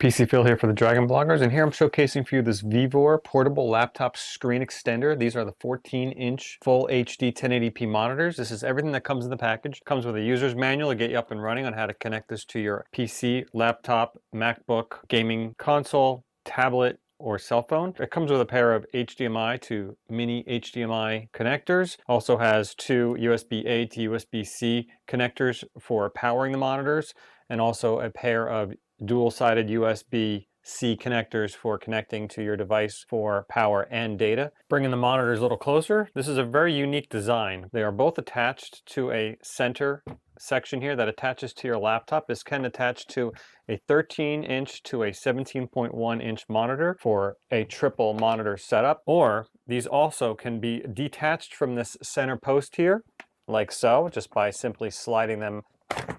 PC Phil here for the Dragon Bloggers, and here I'm showcasing for you this VEVOR portable laptop screen extender. These are the 14-inch full HD 1080p monitors. This is everything that comes in the package. It comes with a user's manual to get you up and running on how to connect this to your PC, laptop, MacBook, gaming console, tablet, or cell phone. It comes with a pair of HDMI to mini HDMI connectors. Also has two USB-A to USB-C connectors for powering the monitors, and also a pair of dual-sided USB-C connectors for connecting to your device for power and data. Bringing the monitors a little closer, this is a very unique design. They are both attached to a center section here that attaches to your laptop. This can attach to a 13-inch to a 17.1-inch monitor for a triple monitor setup, or these also can be detached from this center post here, like so, just by simply sliding them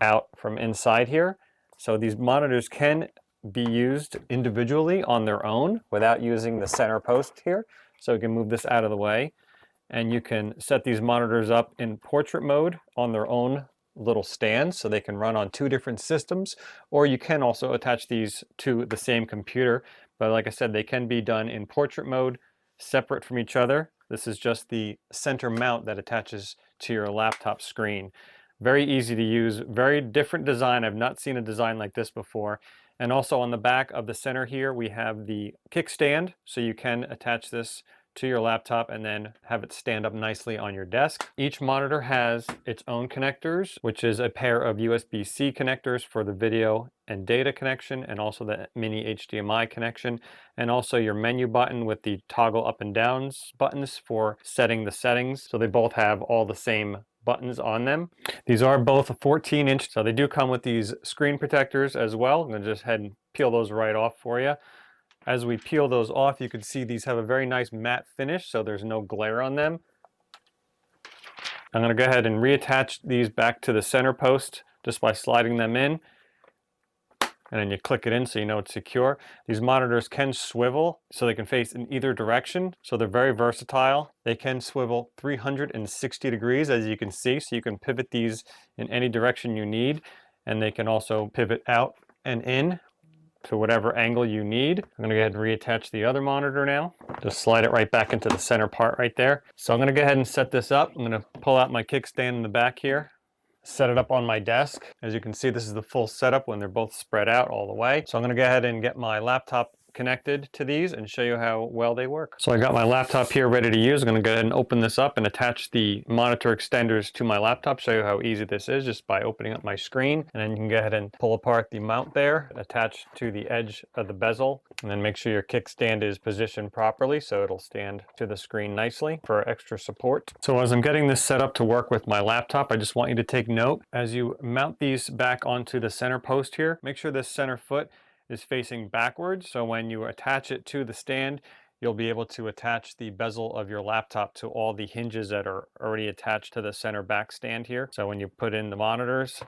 out from inside here. So these monitors can be used individually on their own without using the center post here. So you can move this out of the way, and you can set these monitors up in portrait mode on their own little stands so they can run on two different systems, or you can also attach these to the same computer. But like I said, they can be done in portrait mode, separate from each other. This is just the center mount that attaches to your laptop screen. Very easy to use, very different design. I've not seen a design like this before. And also on the back of the center here, we have the kickstand, so you can attach this to your laptop and then have it stand up nicely on your desk. Each monitor has its own connectors, which is a pair of USB-C connectors for the video and data connection, and also the mini HDMI connection, and also your menu button with the toggle up and downs buttons for setting the settings. So they both have all the same buttons on them. These are both a 14-inch, so they do come with these screen protectors as well. I'm going to just head and peel those right off for you. As we peel those off, you can see these have a very nice matte finish, so there's no glare on them. I'm going to go ahead and reattach these back to the center post just by sliding them in. And then you click it in so you know it's secure. These monitors can swivel so they can face in either direction, so they're very versatile. They can swivel 360 degrees, as you can see, so you can pivot these in any direction you need, and they can also pivot out and in to whatever angle you need. I'm gonna go ahead and reattach the other monitor now. Just slide it right back into the center part right there. So I'm gonna go ahead and set this up. I'm gonna pull out my kickstand in the back here, set it up on my desk. As you can see, this is the full setup when they're both spread out all the way. So I'm gonna go ahead and get my laptop connected to these and show you how well they work. So I got my laptop here ready to use. I'm going to go ahead and open this up and attach the monitor extenders to my laptop, show you how easy this is just by opening up my screen. And then you can go ahead and pull apart the mount there, attach to the edge of the bezel, and then make sure your kickstand is positioned properly so it'll stand to the screen nicely for extra support. So as I'm getting this set up to work with my laptop, I just want you to take note as you mount these back onto the center post here, make sure this center foot is facing backwards, so when you attach it to the stand, you'll be able to attach the bezel of your laptop to all the hinges that are already attached to the center back stand here. So when you put in the monitors,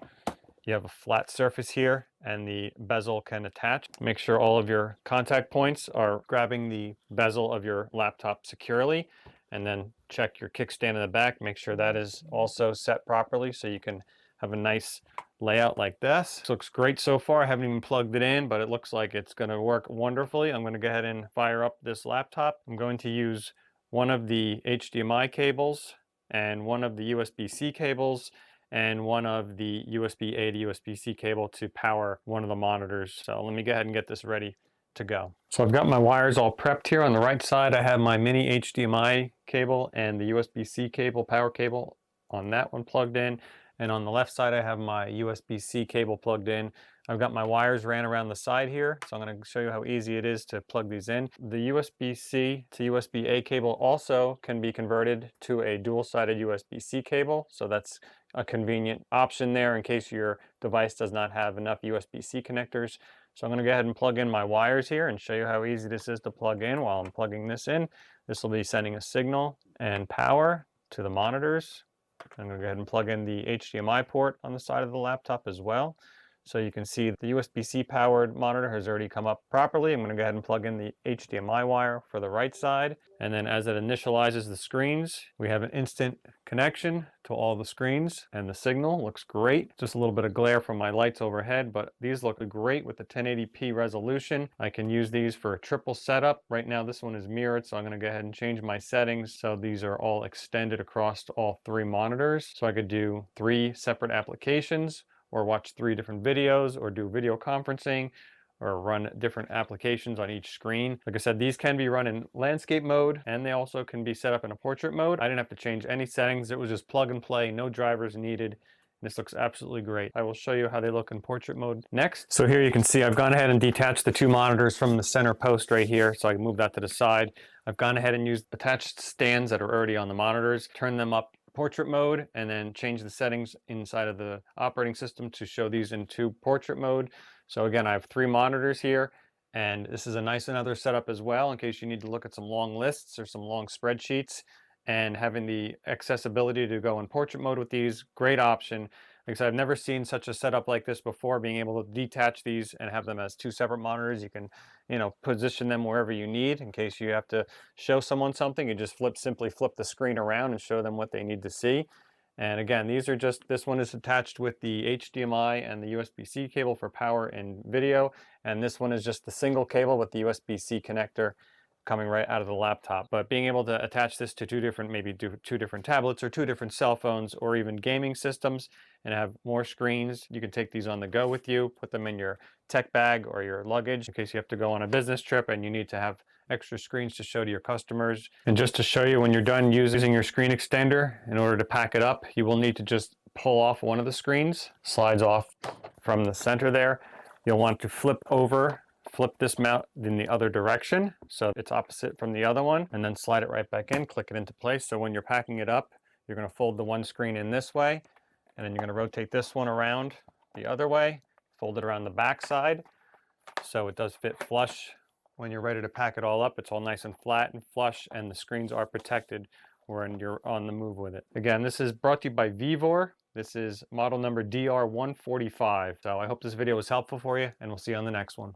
you have a flat surface here and the bezel can attach. Make sure all of your contact points are grabbing the bezel of your laptop securely, and then check your kickstand in the back. Make sure that is also set properly so you can have a nice layout like this. This looks great so far. I haven't even plugged it in, but it looks like it's going to work wonderfully. I'm going to go ahead and fire up this laptop. I'm going to use one of the HDMI cables and one of the USB-C cables and one of the USB-A to USB-C cable to power one of the monitors. So let me go ahead and get this ready to go. So I've got my wires all prepped here. On the right side, I have my mini HDMI cable and the USB-C cable, power cable on that one plugged in. And on the left side, I have my USB-C cable plugged in. I've got my wires ran around the side here, so I'm going to show you how easy it is to plug these in. The USB-C to USB-A cable also can be converted to a dual-sided USB-C cable, so that's a convenient option there in case your device does not have enough USB-C connectors. So I'm going to go ahead and plug in my wires here and show you how easy this is to plug in. While I'm plugging this in, this will be sending a signal and power to the monitors. I'm going to go ahead and plug in the HDMI port on the side of the laptop as well. So you can see the USB-C powered monitor has already come up properly. I'm going to go ahead and plug in the HDMI wire for the right side. And then as it initializes the screens, we have an instant connection to all the screens, and the signal looks great. Just a little bit of glare from my lights overhead, but these look great with the 1080p resolution. I can use these for a triple setup. Right now this one is mirrored, so I'm going to go ahead and change my settings so these are all extended across all 3 monitors. So I could do 3 separate applications, or watch 3 different videos, or do video conferencing, or run different applications on each screen. Like I said, these can be run in landscape mode, and they also can be set up in a portrait mode. I didn't have to change any settings. It was just plug and play, no drivers needed. This looks absolutely great. I will show you how they look in portrait mode next. So here you can see I've gone ahead and detached the 2 monitors from the center post right here, so I can move that to the side. I've gone ahead and used attached stands that are already on the monitors, turn them up portrait mode, and then change the settings inside of the operating system to show these into portrait mode. So again, I have 3 monitors here, and this is a nice another setup as well in case you need to look at some long lists or some long spreadsheets. And having the accessibility to go in portrait mode with these, great option. Like I said, I've never seen such a setup like this before, being able to detach these and have them as 2 separate monitors. You can, position them wherever you need in case you have to show someone something. You just simply flip the screen around and show them what they need to see. And again, these are this one is attached with the HDMI and the USB-C cable for power and video. And this one is just the single cable with the USB-C connector coming right out of the laptop. But being able to attach this to 2 different, maybe 2 different tablets or 2 different cell phones or even gaming systems and have more screens, you can take these on the go with you, put them in your tech bag or your luggage in case you have to go on a business trip and you need to have extra screens to show to your customers. And just to show you, when you're done using your screen extender, in order to pack it up, you will need to just pull off one of the screens, slides off from the center there. You'll want to flip this mount in the other direction so it's opposite from the other one, and then slide it right back in, click it into place. So when you're packing it up, you're going to fold the one screen in this way, and then you're going to rotate this one around the other way, fold it around the back side so it does fit flush. When you're ready to pack it all up, it's all nice and flat and flush, and the screens are protected when you're on the move with it. Again, this is brought to you by VEVOR. This is model number DR145. So I hope this video was helpful for you, and we'll see you on the next one.